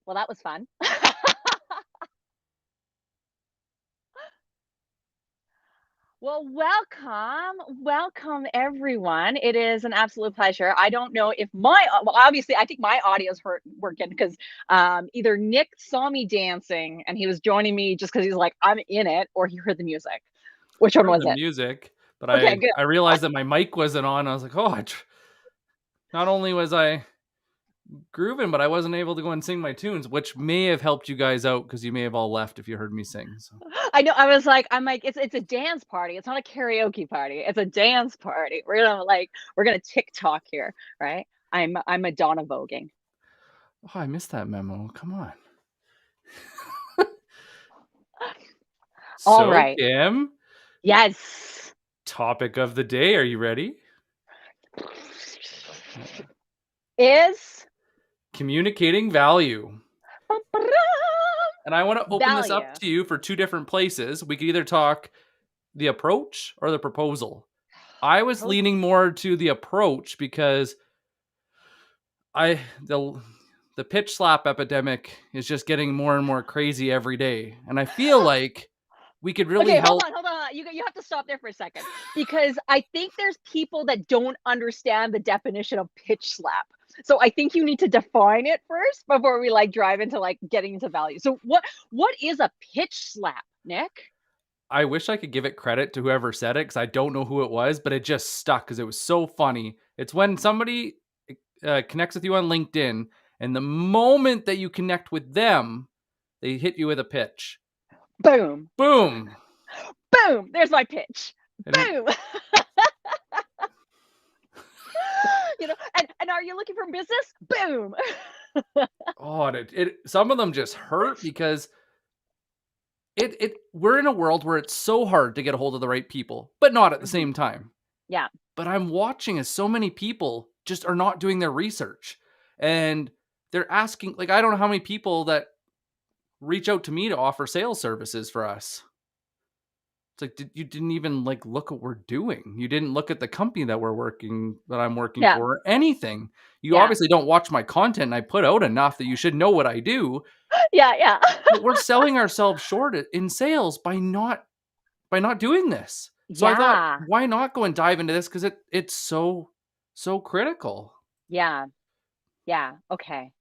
Well, that was fun. Well, welcome everyone. It is an absolute pleasure. I don't know if well, obviously, I think my audio's working because either Nick saw me dancing and he was joining me just because he's like, I'm in it, or he heard the music. Which one Heard was the it? music, but Okay, I good. I realized that my mic wasn't on. I was like, oh, not only was I grooving, but I wasn't able to go and sing my tunes, which may have helped you guys out because you may have all left if you heard me sing. So I know. I'm like, it's a dance party. It's not a karaoke party. It's a dance party. We're gonna TikTok here, right? I'm Madonna voguing. I missed that memo. Come on. All So, right. Kim, Yes. topic of the day. Are you ready? Is Communicating value. And I want to open this value. up to you for two different places. We could either talk the approach or the proposal. I was leaning more to the approach because the pitch slap epidemic is just getting more and more crazy every day. And I feel like we could really Okay, help. hold on. You have to stop there for a second because I think there's people that don't understand the definition of pitch slap. So I think you need to define it first before we drive into getting into value. So what is a pitch slap, Nick? I wish I could give it credit to whoever said it because I don't know who it was, but it just stuck because it was so funny. It's when somebody connects with you on LinkedIn, and the moment that you connect with them, they hit you with a pitch. Boom. Boom. Boom. There's my pitch. And Boom. And are you looking for business? Boom. Some of them just hurt because we're in a world where it's so hard to get a hold of the right people, but not at the same time. Yeah. But I'm watching as so many people just are not doing their research, and they're asking, like, I don't know how many people that reach out to me to offer sales services for us. It's like, you didn't even look what we're doing. You didn't look at the company that I'm working Yeah. for, or anything. You Yeah. obviously don't watch my content, and I put out enough that you should know what I do. Yeah. But we're selling ourselves short in sales by not doing this. So I thought, Yeah. why not go and dive into this? Because it's so critical. Yeah. Yeah. Okay.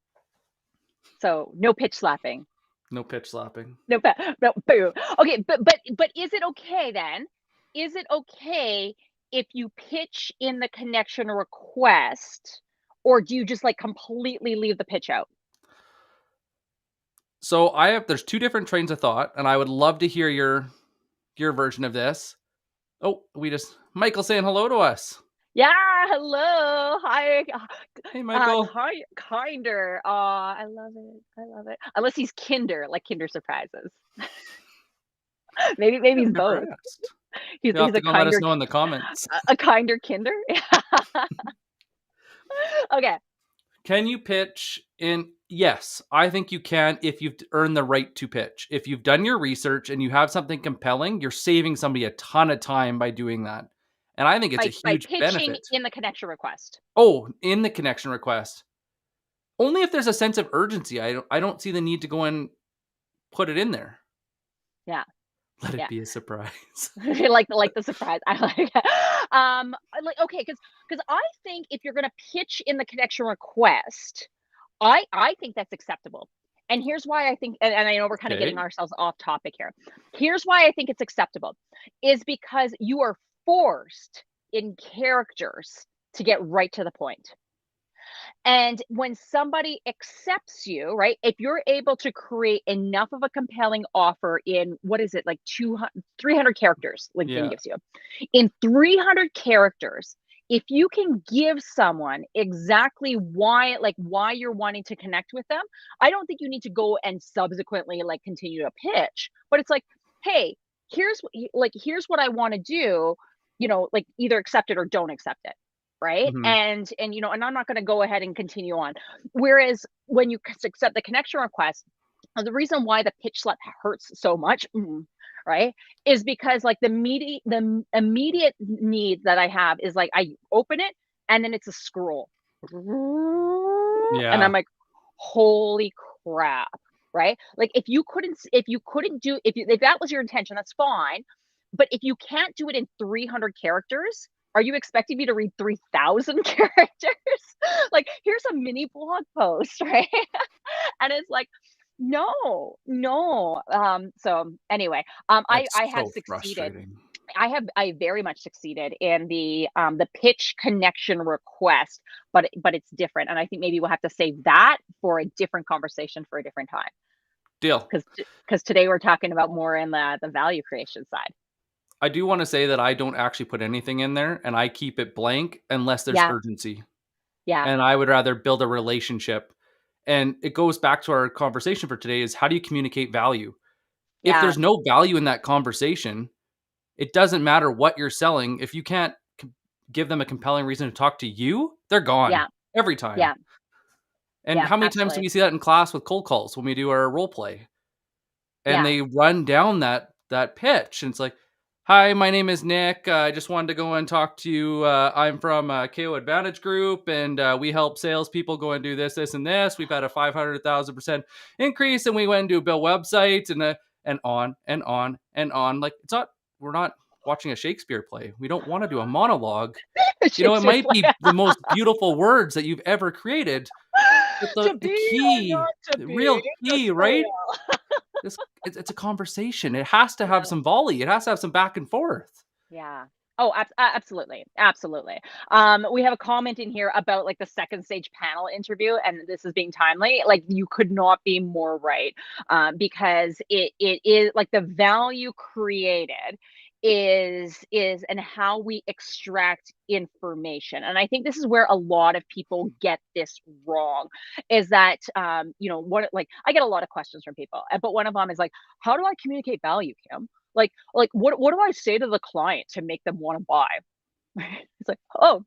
So no pitch slapping. No pitch slapping. No, no, boo. Okay, but is it okay then? Is it okay if you pitch in the connection request, or do you just completely leave the pitch out? So there's two different trains of thought, and I would love to hear your version of this. Oh, Michael saying hello to us. Yeah, hello. Hi. Hey, Michael. Kinder. I love it. I love it. Unless he's Kinder, like Kinder Surprises. maybe he's both. He's You'll have to a go let us kinder know in the comments. a kinder Kinder. Okay. Can you pitch in? Yes, I think you can if you've earned the right to pitch. If you've done your research and you have something compelling, you're saving somebody a ton of time by doing that. And I think it's a By huge pitching benefit. in the connection request. Oh, in the connection request. Only if there's a sense of urgency. I don't see the need to go and put it in there. Yeah. Let it be a surprise. like the surprise. I okay, because I think if you're gonna pitch in the connection request, I think that's acceptable. And here's why I think, and I know we're kind of getting ourselves off topic here. Here's why I think it's acceptable, is because you are forced in characters to get right to the point. And when somebody accepts you, right, if you're able to create enough of a compelling offer in, what is it, like 200, 300 characters, LinkedIn gives you. In 300 characters, if you can give someone exactly why you're wanting to connect with them, I don't think you need to go and subsequently continue to pitch. But it's like, hey, here's what I want to do, either accept it or don't accept it. Right. Mm-hmm. And I'm not going to go ahead and continue on. Whereas when you accept the connection request, the reason why the pitch slap hurts so much, right? Is because like the immediate need that I have is like I open it and then it's a scroll. And Yeah. I'm like, holy crap, right? Like if you couldn't do if that was your intention, that's fine. But if you can't do it in 300 characters, are you expecting me to read 3,000 characters? Like, here's a mini blog post, right? And it's like, no, no. So anyway, That's I have so succeeded. frustrating. I very much succeeded in the pitch connection request, but it's different, and I think maybe we'll have to save that for a different conversation for a different time, Deal. because today we're talking about more in the value creation side. I do wanna say that I don't actually put anything in there, and I keep it blank unless there's Yeah, urgency, yeah, and I would rather build a relationship, and it goes back to our conversation for today is how do you communicate value? If yeah, there's no value in that conversation, it doesn't matter what you're selling. If you can't give them a compelling reason to talk to you, they're gone yeah, every time. yeah, And yeah, how many times do absolutely. we see that in class with cold calls when we do our role play? And Yeah, they run down that pitch, and it's like, "Hi, my name is Nick. I just wanted to go and talk to you. I'm from KO Advantage Group, and we help salespeople go and do this, this, and this. We've had a 500,000% increase, and we went and do build websites, and on and on and on. Like it's not. We're not watching a Shakespeare play. We don't want to do a monologue. You know, it Shakespeare might play. be the most beautiful words that you've ever created, but To the be or key, not to the be, real the key, right? sale. It's a conversation. It has to have Yeah. some volley. It has to have some back and forth. Yeah. Oh, absolutely, absolutely. We have a comment in here about like the second stage panel interview, and this is being timely. Like you could not be more right, because it is like the value created is and how we extract information. And I think this is where a lot of people get this wrong. Is that what like I get a lot of questions from people, but one of them is like, how do I communicate value, Kim? Like what do I say to the client to make them wanna buy? It's like, "Oh,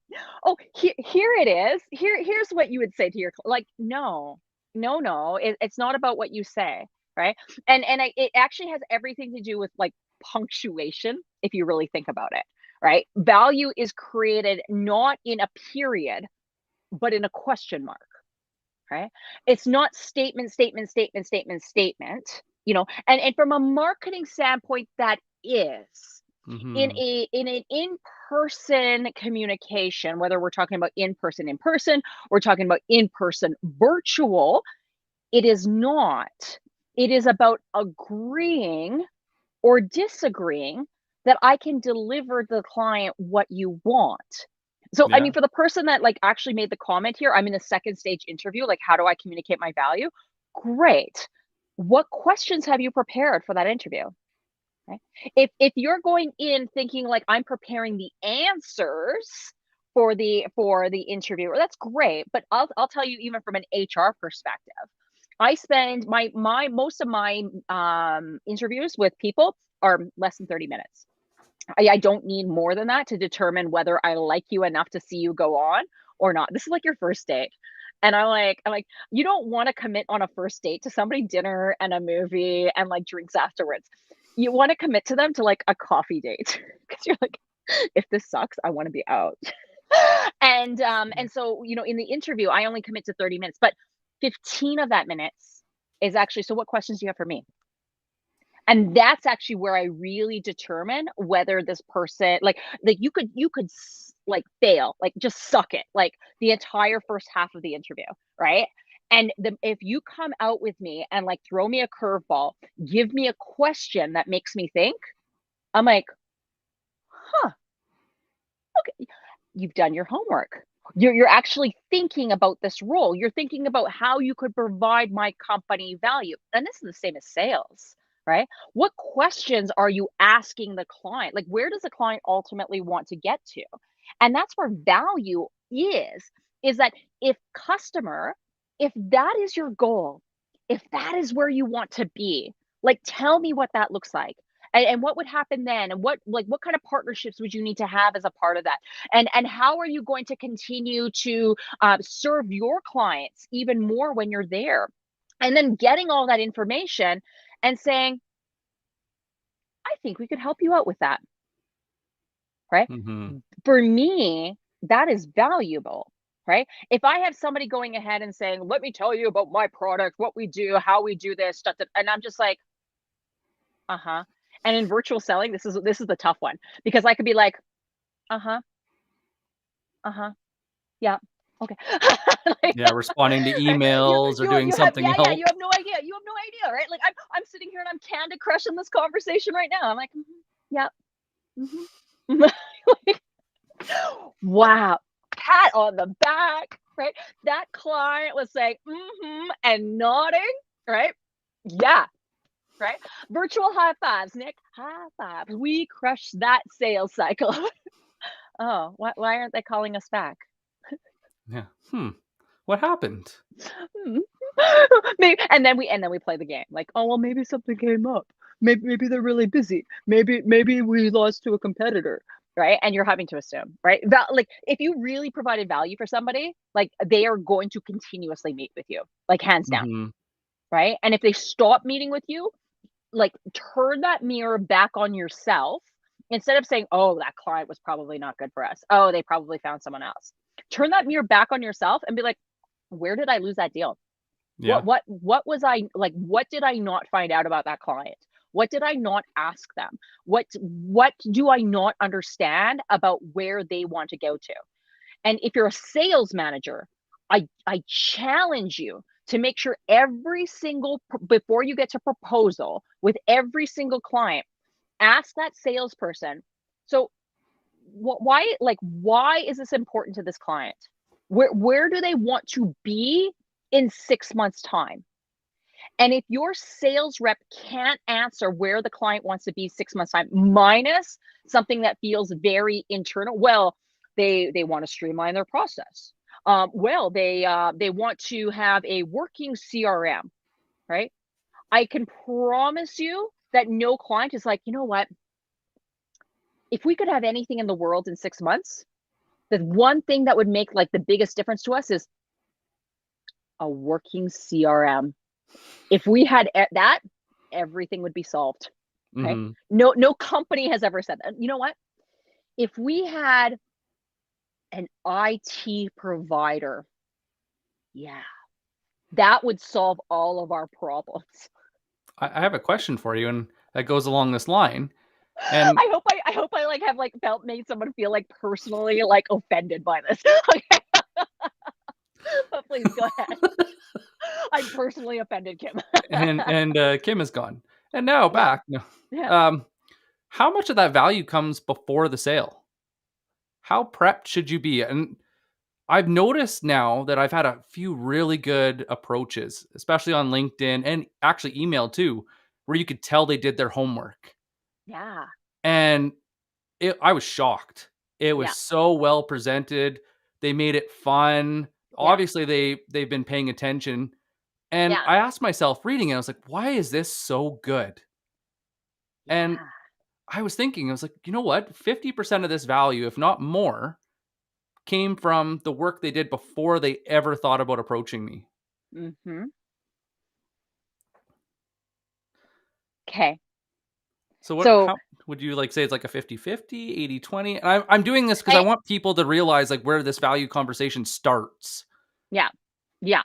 here it is. Here's what you would say to your like, no. No, no, it's not about what you say, right? And it actually has everything to do with, like, punctuation, if you really think about it, right? Value is created not in a period, but in a question mark, right? It's not statement, statement, statement, statement, statement, and from a marketing standpoint, that is Mhm. in an in-person communication, whether we're talking about in person, we're talking about in-person virtual, it is not. It is about agreeing or disagreeing that I can deliver the client what you want. So, I mean, Yeah. for the person that like actually made the comment here, I'm in a second stage interview. Like, how do I communicate my value? Great. What questions have you prepared for that interview? Right? If you're going in thinking like I'm preparing the answers for the interviewer, that's great. But I'll tell you, even from an HR perspective, I spend my most of my interviews with people are less than 30 minutes. I don't need more than that to determine whether I like you enough to see you go on or not. This is like your first date. And I'm like, you don't want to commit on a first date to somebody dinner and a movie and like drinks afterwards. You want to commit to them to like a coffee date because you're like, if this sucks, I want to be out. And so in the interview, I only commit to 30 minutes, but 15 of that minutes is actually, so what questions do you have for me? And that's actually where I really determine whether this person like like fail, like just suck it, like the entire first half of the interview, right? And if you come out with me and like throw me a curveball, give me a question that makes me think, I'm like, huh, okay, you've done your homework. You're actually thinking about this role. You're thinking about how you could provide my company value. And this is the same as sales, right? What questions are you asking the client? Like, where does the client ultimately want to get to? And that's where value is that if customer, if that is your goal, if that is where you want to be, like, tell me what that looks like. And what would happen then? And what kind of partnerships would you need to have as a part of that? And how are you going to continue to serve your clients even more when you're there? And then getting all that information and saying, I think we could help you out with that, right? Mhm. For me, that is valuable, right? If I have somebody going ahead and saying, "Let me tell you about my product, what we do, how we do this," stuff, and I'm just like, "Uh-huh." And in virtual selling, this is the tough one because I could be like, "Uh-huh, uh-huh, yeah, okay." Like, Yeah, responding to right? You emails or you doing you have, something yeah, yeah, else. you have no idea, right? Like I'm sitting here and I'm Candy Crushing this conversation right now. I'm like, "Mhm, yeah, mhm." Like, wow, pat on the back, right? That client was saying, "Mhm," and nodding, right? Yeah, right? Virtual high fives, Nick, high fives. We crushed that sales cycle. Oh, why aren't they calling us back? Yeah. What happened? Hmm. And then we play the game. Like, oh well, maybe something came up. Maybe they're really busy. Maybe we lost to a competitor, right? And you're having to assume, right? Like if you really provided value for somebody, like they are going to continuously meet with you, like hands down, Mhm. right? And if they stop meeting with you, like turn that mirror back on yourself instead of saying, "Oh, that client was probably not good for us. Oh, they probably found someone else." Turn that mirror back on yourself and be like, "Where did I lose that deal? Yeah. What was I like, what did I not find out about that client? What did I not ask them? What do I not understand about where they want to go to?" And if you're a sales manager, I challenge you to make sure every single before you get to proposal with every single client, ask that salesperson, so why is this important to this client? Where do they want to be in 6 months time? And if your sales rep can't answer where the client wants to be 6 months time, minus something that feels very internal, well, they want to streamline their process. Well, they want to have a working CRM, right? I can promise you that no client is like, you know what? If we could have anything in the world in 6 months, the one thing that would make like the biggest difference to us is a working CRM. If we had that, everything would be solved. Okay. Mhm. No company has ever said that. You know what? If we had an IT provider, yeah, that would solve all of our problems. I have a question for you, and that goes along this line. And I hope I like have like felt made someone feel like personally like offended by this. Okay, but please go ahead. I'm personally offended, Kim. Kim is gone. And now Yeah, back. No. yeah, Um, how much of that value comes before the sale? How prepped should you be? And I've noticed now that I've had a few really good approaches, especially on LinkedIn and actually email too, where you could tell they did their homework. yeah, And I was shocked. It was yeah, so well presented. They made it fun. yeah, Obviously, they've been paying attention. And yeah, I asked myself reading it, I was like, why is this so good? And yeah. I was thinking, I was like, you know what? 50% of this value, if not more, came from the work they did before they ever thought about approaching me. Mhm. Okay. So what So how would you like say it's like a 50-50, 80-20? And I'm doing this because I I want people to realize like where this value conversation starts. yeah, yeah.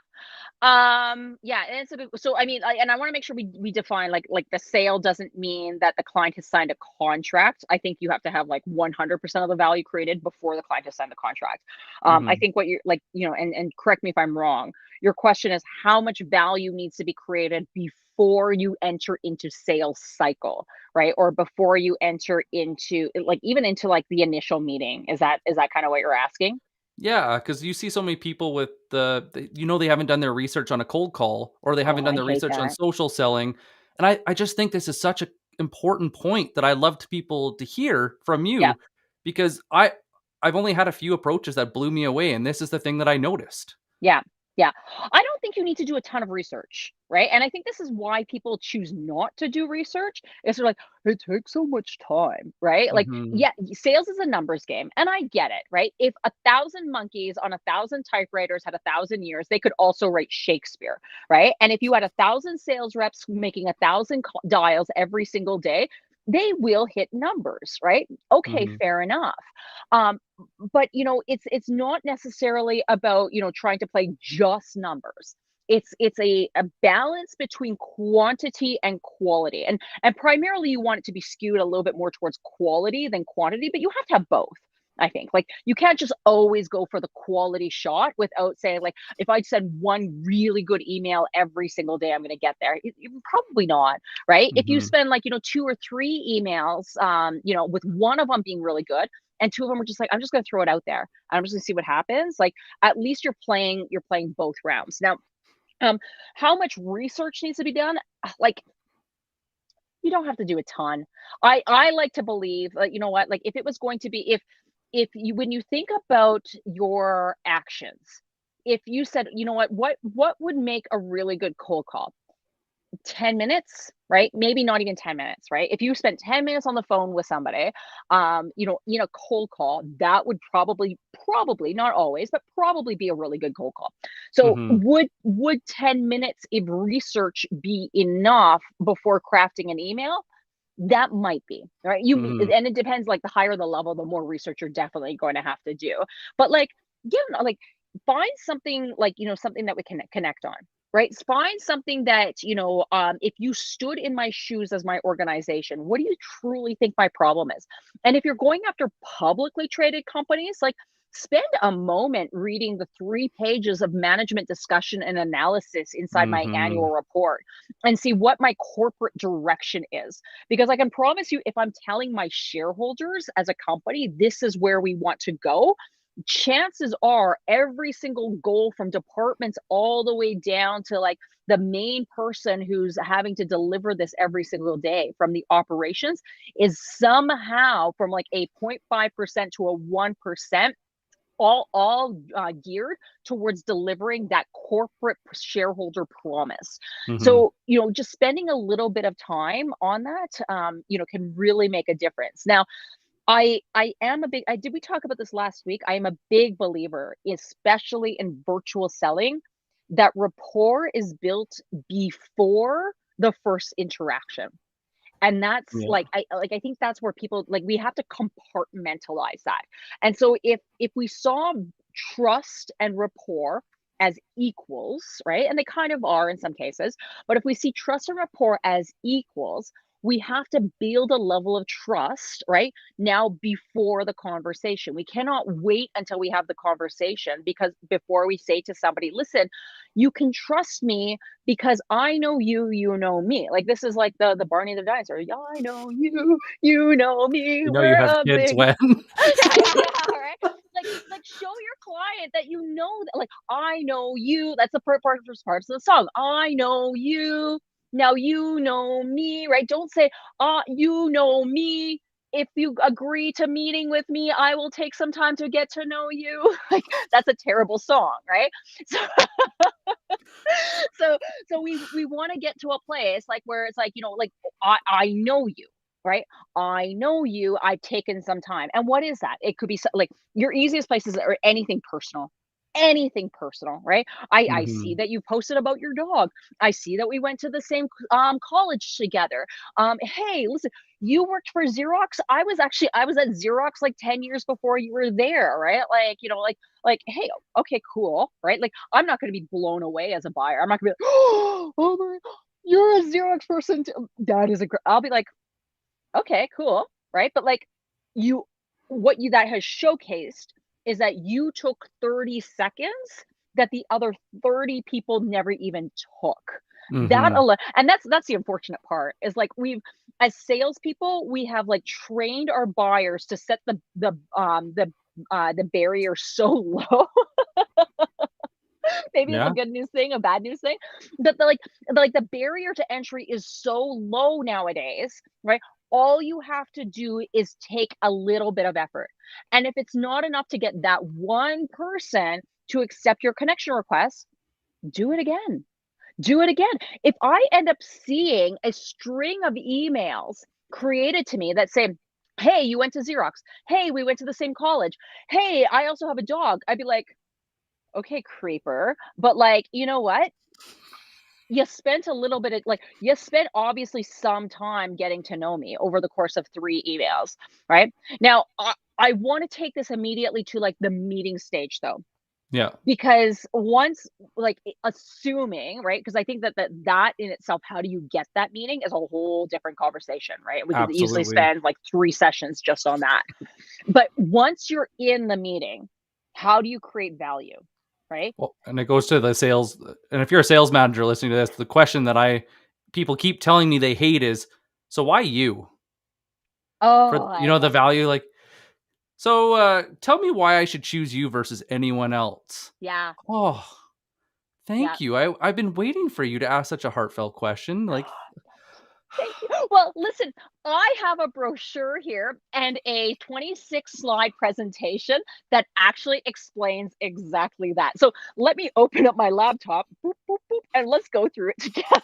Yeah, and it's a bit, so I mean, and I want to make sure we define like the sale doesn't mean that the client has signed a contract. I think you have to have like 100% of the value created before the client has signed the contract. I Mhm. think what you're like, and correct me if I'm wrong. Your question is how much value needs to be created before you enter into sales cycle, right? Or before you enter into like even into like the initial meeting. Is that kind of what you're asking? Yeah, because you see so many people with they haven't done their research on a cold call or they Oh, haven't done I their hate research on that. social selling. And I just think this is such an important point that I love to people to hear from Yeah. you because I've only had a few approaches that blew me away, and this is the thing that I noticed. Yeah. Yeah. I don't think you need to do a ton of research, right? And I think this is why people choose not to do research. Is they're like, it takes so much time, right? Like, Mhm. yeah, sales is a numbers game. And I get it, right? If 1,000 monkeys on 1,000 typewriters had 1,000 years, they could also write Shakespeare, right? And if you had 1,000 sales reps making 1,000 dials every single day, they will hit numbers, right? Okay, Mhm. fair enough. Um, but it's not necessarily about, trying to play just numbers. It's a balance between quantity and quality. And primarily you want it to be skewed a little bit more towards quality than quantity, but you have to have both. I think like you can't just always go for the quality shot without saying like if I send one really good email every single day, I'm going to get there. Probably not, right? If you Mhm. spend like, two or three emails, with one of them being really good and two of them are just like, I'm just going to throw it out there. I'm just going to see what happens. Like at least you're playing both rounds. Now, um, how much research needs to be done? Like you don't have to do a ton. I like to believe, you know what, like if it was going to be if you when you think about your actions, if you said, you know what would make a really good cold call? 10 minutes, right? Maybe not even 10 minutes, right? If you spent 10 minutes on the phone with somebody, in a cold call, that would probably, not always, but probably be a really good cold call. So Mhm. would 10 minutes of research be enough before crafting an email? That might be, right? Mhm. And it depends, like the higher the level, the more research you're definitely going to have to do. But like, like find something like, something that we can connect on, right? Find something that, if you stood in my shoes as my organization, what do you truly think my problem is? And if you're going after publicly traded companies, like spend a moment reading the 3 pages of management discussion and analysis inside my Mhm. annual report and see what my corporate direction is. Because I can promise you, if I'm telling my shareholders as a company, this is where we want to go, chances are every single goal from departments all the way down to like the main person who's having to deliver this every single day from the operations is somehow from like a 0.5% to a 1%, all geared towards delivering that corporate shareholder promise. Mhm. So just spending a little bit of time on that, can really make a difference. Now, I am a big I did we talk about this last week? I am a big believer, especially in virtual selling, that rapport is built before the first interaction. And that's Yeah. like I think that's where people like we have to compartmentalize that. And so if we saw trust and rapport as equals, right? And they kind of are in some cases, but if we see trust and rapport as equals, we have to build a level of trust, right? Now before the conversation. We cannot wait until we have the conversation because before we say to somebody, listen, you can trust me because I know you, you know me. Like this is like the Barney the dinosaur. Yeah, I know you, you know me. You know you We're have a kids big when yeah, right. Like show your client that you know that like I know you. That's the first parts of the song. I know you. Now you know me, right? Don't say, you know me. If you agree to meeting with me, I will take some time to get to know you. Like that's a terrible song, right? So so we want to get to a place like where it's like like I know you, right? I know you. I've taken some time. And what is that? It could be like your easiest places or anything personal, right? I see Mhm. that you posted about your dog. I see that we went to the same college together. Hey, listen, you worked for Xerox. I was at Xerox like 10 years before you were there, right? Like like hey, okay, cool, right? Like I'm not going to be blown away as a buyer. I'm not going to be like, oh my, you're a Xerox person too. That is I'll be like, okay, cool, right? But like you, what you that has showcased is that you took 30 seconds that the other 30 people never even took. That Mhm. alone, and that's the unfortunate part is like we've as salespeople we have like trained our buyers to set the barrier so low. Maybe it's a Yeah. good news thing, a bad news thing. That the barrier to entry is so low nowadays, right? All you have to do is take a little bit of effort. And if it's not enough to get that one person to accept your connection request, do it again. Do it again. If I end up seeing a string of emails created to me that say, hey, you went to Xerox. Hey, we went to the same college. Hey, I also have a dog. I'd be like, okay, creeper. But like, you know what? you spent a little bit of like you spent obviously some time getting to know me over the course of 3 emails, right? Now, I wanna take this immediately to, like, the meeting stage, though, Yeah, because once like, assuming, right? Because I think that in itself, how do you get that meeting is a whole different conversation, right? We could easily absolutely. spend, like, 3 sessions just on that. But once you're in the meeting, how do you create value, right? Well, and it goes to the sales. And if you're a sales manager listening to this, the question that I people keep telling me they hate is, so why you? For Oh, I the love that. value, like, so tell me why I should choose you versus anyone else. Yeah, Oh, yeah. thank you. I've been waiting for you to ask such a heartfelt question. Like, Thank you. Well, listen, I have a brochure here and a 26 slide presentation that actually explains exactly that. So let me open up my laptop, boop, boop, boop, and let's go through it together.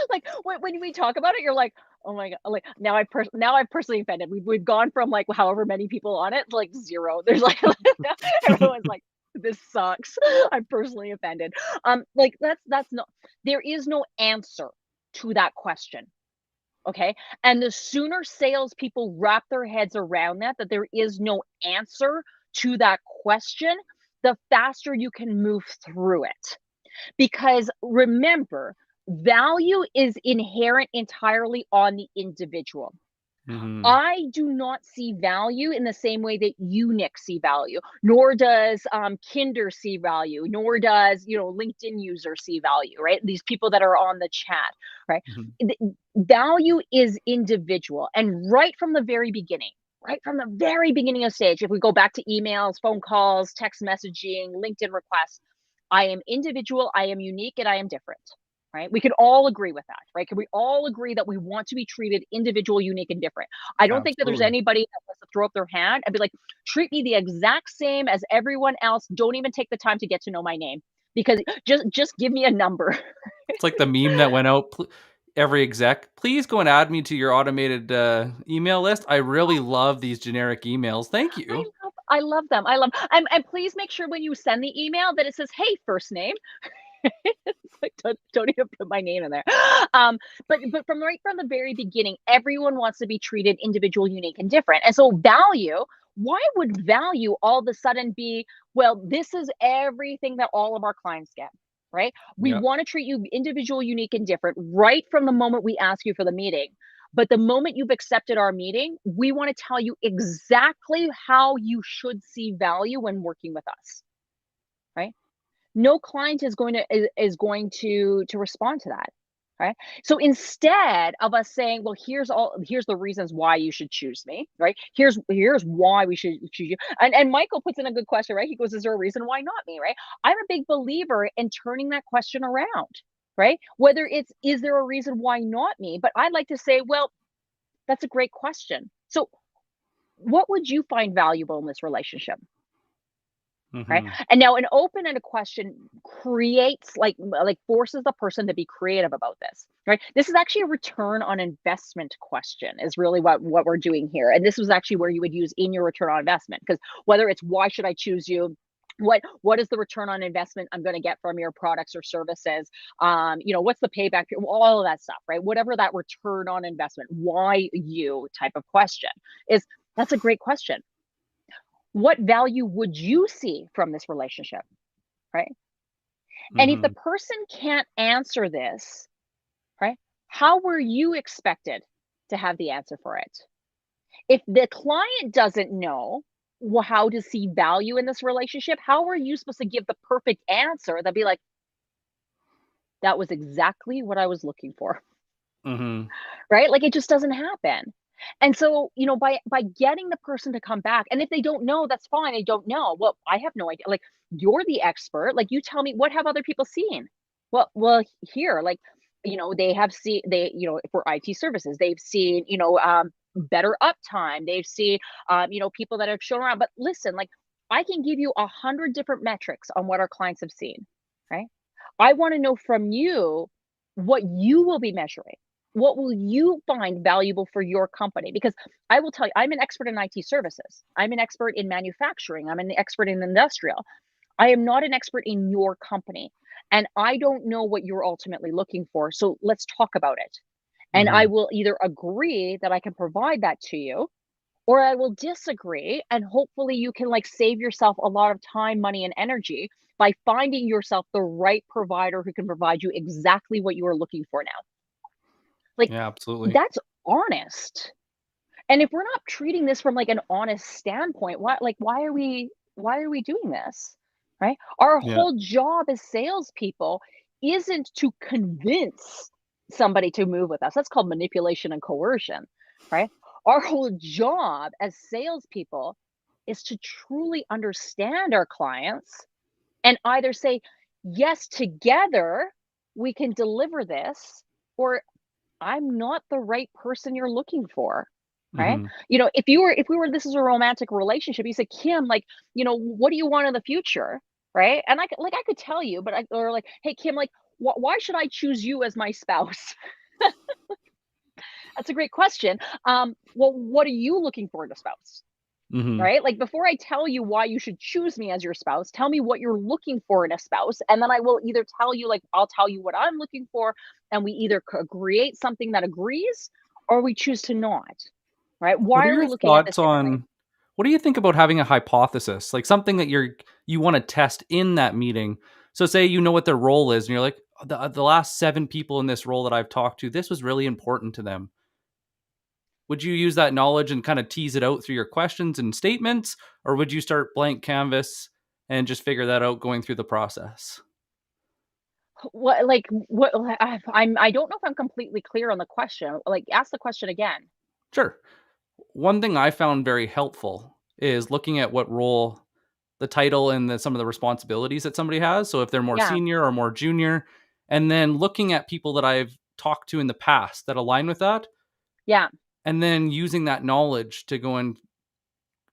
Like when we talk about it, you're like, oh my god, like now I'm personally offended. We've gone from like however many people on it to like zero. There's like everyone's like, this sucks. I'm personally offended. Like that's not there is no answer to that question. Okay. And the sooner salespeople wrap their heads around that there is no answer to that question, the faster you can move through it. Because remember, value is inherent entirely on the individual. mhm, I do not see value in the same way that you, Nick, see value, nor does Kinder see value, nor does LinkedIn users see value, right? These people that are on the chat, right? mhm. Value is individual, and right from the very beginning of stage, if we go back to emails, phone calls, text messaging, LinkedIn requests, I am individual, I am unique, and I am different. Right? We could all agree with that, right? Can we all agree that we want to be treated individual, unique, and different? I don't think that there's Absolutely. anybody that wants to throw up their hand and be like, treat me the exact same as everyone else. Don't even take the time to get to know my name because just give me a number. It's like the meme that went out. Every exec, please go and add me to your automated email list. I really love these generic emails. Thank you. I love them. I love and please make sure when you send the email that it says, "Hey, first name." It's like, don't even put my name in there. Um, but from right from the very beginning, everyone wants to be treated individual, unique, and different. And so value, why would value all of a sudden be, well, this is everything that all of our clients get, right? We Yeah. want to treat you individual, unique, and different right from the moment we ask you for the meeting. But the moment you've accepted our meeting, we want to tell you exactly how you should see value when working with us, right? No client is going to respond to that, right? So instead of us saying, well, here's the reasons why you should choose me, right? Here's why we should choose you. And Michael puts in a good question, right? He goes, is there a reason why not me, right? I'm a big believer in turning that question around, right? Whether it's is there a reason why not me, but I'd like to say, well, that's a great question. So what would you find valuable in this relationship? Right? Mhm. And now an open-ended question creates like forces the person to be creative about this, right? This is actually a return on investment question is really what we're doing here. And this was actually where you would use in your return on investment because whether it's why should I choose you? What is the return on investment I'm going to get from your products or services? What's the payback? All of that stuff, right? Whatever that return on investment, why you type of question is, that's a great question. What value would you see from this relationship, right? And if the Mhm. person can't answer this, right, how were you expected to have the answer for it? If the client doesn't know how to see value in this relationship, how are you supposed to give the perfect answer that'd be like, that was exactly what I was looking for? Mhm. Right? Like it just doesn't happen. And so, by getting the person to come back, and if they don't know, that's fine. I don't know. Well, I have no idea. Like you're the expert. Like you tell me what have other people seen? Well, here, like, they have seen for IT services, they've seen, better uptime. They've seen people that have shown around. But listen, like I can give you 100 different metrics on what our clients have seen. Right. I want to know from you what you will be measuring. What will you find valuable for your company? Because I will tell you, I'm an expert in IT services. I'm an expert in manufacturing. I'm an expert in industrial. I am not an expert in your company, and I don't know what you're ultimately looking for. So let's talk about it. And I Mhm. will either agree that I can provide that to you, or I will disagree. And hopefully you can like save yourself a lot of time, money, and energy by finding yourself the right provider who can provide you exactly what you are looking for now. Like, Yeah, absolutely. that's honest. And if we're not treating this from like an honest standpoint, why are we doing this? Right? Our Yeah. whole job as salespeople isn't to convince somebody to move with us. That's called manipulation and coercion, right? Our whole job as salespeople is to truly understand our clients and either say, yes, together we can deliver this, or I'm not the right person you're looking for, right? Mhm. If we were this is a romantic relationship, you said, "Kim, like, what do you want in the future?" Right? And I could tell you, but I or like, "Hey, Kim, like, why should I choose you as my spouse?" That's a great question. Well, what are you looking for in a spouse? Mhm. Right? Like, before I tell you why you should choose me as your spouse, tell me what you're looking for in a spouse, and then I will either tell you, like, I'll tell you what I'm looking for, and we either create something that agrees, or we choose to not. Right? What Why are are we your looking at this thoughts differently? on what do you think about having a hypothesis? Like something that you wanna test in that meeting. So say you know what their role is and you're like, The last 7 people in this role that I've talked to, this was really important to them." Would you use that knowledge and kinda tease it out through your questions and statements, or would you start blank canvas and just figure that out going through the process? I don't know if I'm completely clear on the question. Like, ask the question again. Sure. One thing I found very helpful is looking at what role the title and some of the responsibilities that somebody has. So if they're more Yeah, senior or more junior, and then looking at people that I've talked to in the past that align with that, yeah. and then using that knowledge to go and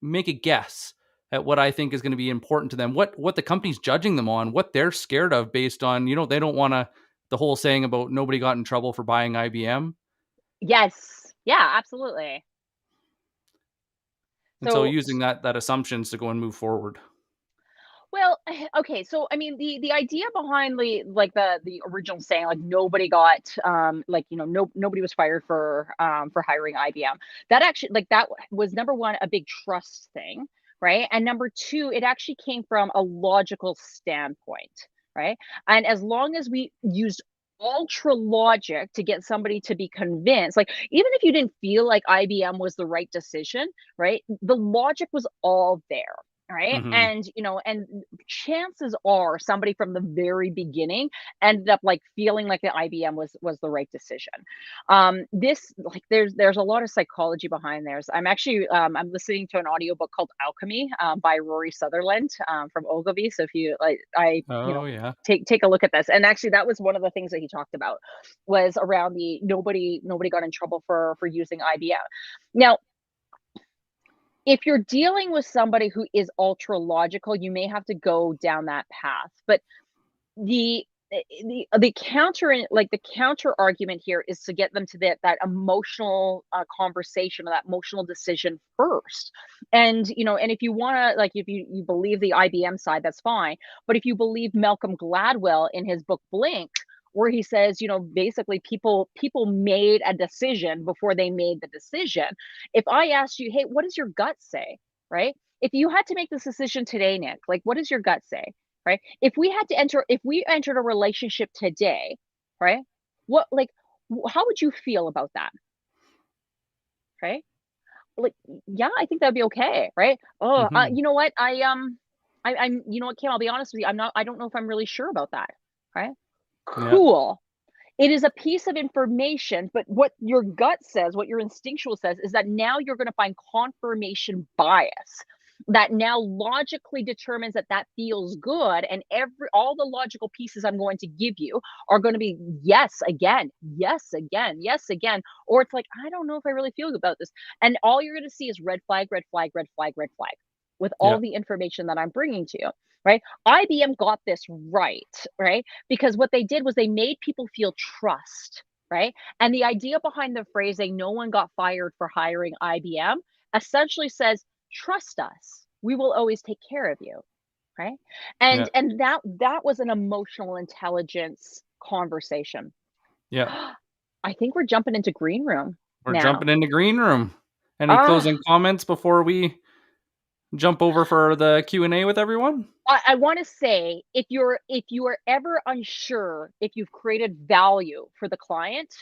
make a guess at what I think is going to be important to them, what the company's judging them on, what they're scared of based on, they don't want to the whole saying about nobody got in trouble for buying IBM. Yes. Yeah, absolutely. And so So using that assumptions to go and move forward. Well, okay, so I mean, the idea behind the original saying, like, nobody got like, nobody was fired for hiring IBM. That actually, like, was number one, a big trust thing, right? And number two, it actually came from a logical standpoint, right? And as long as we used ultra logic to get somebody to be convinced, like, even if you didn't feel like IBM was the right decision, right? The logic was all there. Right. Hmm. And chances are somebody from the very beginning ended up like feeling like the IBM was the right decision. This like there's a lot of psychology behind theirs. I'm listening to an audiobook called Alchemy by Rory Sutherland from Ogilvy. So if you like I Oh yeah. take a look at this. And actually that was one of the things that he talked about was around the nobody got in trouble for using IBM. Now, if you're dealing with somebody who is ultra logical, you may have to go down that path. But the the counter argument here is to get them to that emotional conversation or that emotional decision first. And and if you want to, like, if you believe the IBM side, that's fine. But if you believe Malcolm Gladwell in his book Blink, where he says, basically people made a decision before they made the decision. If I asked you, hey, what does your gut say, right? If you had to make this decision today, Nick, like, what does your gut say? Right? If we entered a relationship today, right? What like how would you feel about that? Right? Like, yeah, I think that'd be okay, right? Oh, Hmm. you know what? I'm you know what, Kim, I'll be honest with you. I don't know if I'm really sure about that. Right? Yeah. Cool. It is a piece of information, but what your gut says, what your instinctual says, is that now you're going to find confirmation bias that now logically determines that that feels good, and all the logical pieces I'm going to give you are going to be yes again, yes again, yes again, or it's like, I don't know if I really feel about this, and all you're going to see is red flag, red flag, red flag, red flag, with Yeah. all the information that I'm bringing to you. Right? IBM got this right? Because what they did was they made people feel trust, right? And the idea behind the phrasing, no one got fired for hiring IBM, essentially says, trust us. We will always take care of you. right? Yeah. And that was an emotional intelligence conversation. Yeah. I think we're jumping into green room We're now. jumping into green room. Any closing Ah, comments before we jump over for the Q&A with everyone? I want to say if you are ever unsure if you've created value for the client,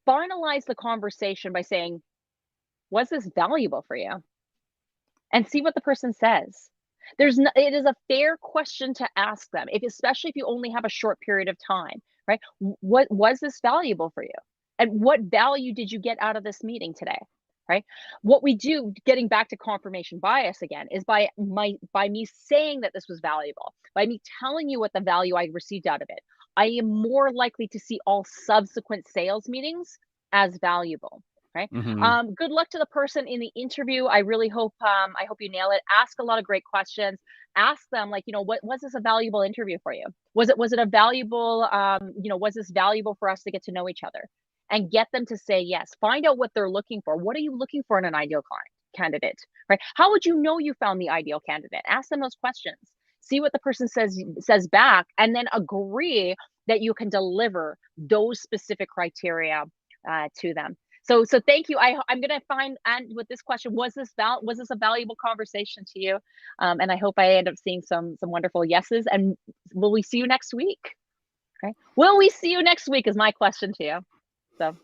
finalize the conversation by saying, "Was this valuable for you?" And see what the person says. It is a fair question to ask them, if especially if you only have a short period of time, right? What was this valuable for you? And what value did you get out of this meeting today? Right? What we do, getting back to confirmation bias again, is by me saying that this was valuable, by me telling you what the value I received out of it, I am more likely to see all subsequent sales meetings as valuable. Right? Mhm. Good luck to the person in the interview. I hope you nail it. Ask a lot of great questions. Ask them, like, what was this a valuable interview for you? Was it a valuable, was this valuable for us to get to know each other? And get them to say yes. Find out what they're looking for. What are you looking for in an ideal client candidate? Right? How would you know you found the ideal candidate? Ask them those questions. See what the person says back, and then agree that you can deliver those specific criteria to them. So thank you. I'm gonna find and with this question, was this a valuable conversation to you? And I hope I end up seeing some wonderful yeses. And will we see you next week? Okay. Will we see you next week is my question to you. So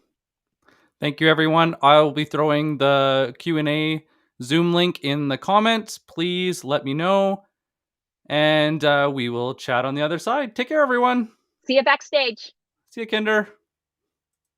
Thank you, everyone. I'll be throwing the Q&A Zoom link in the comments. Please let me know, and we will chat on the other side. Take care, everyone. see you backstage. See you, Kinder.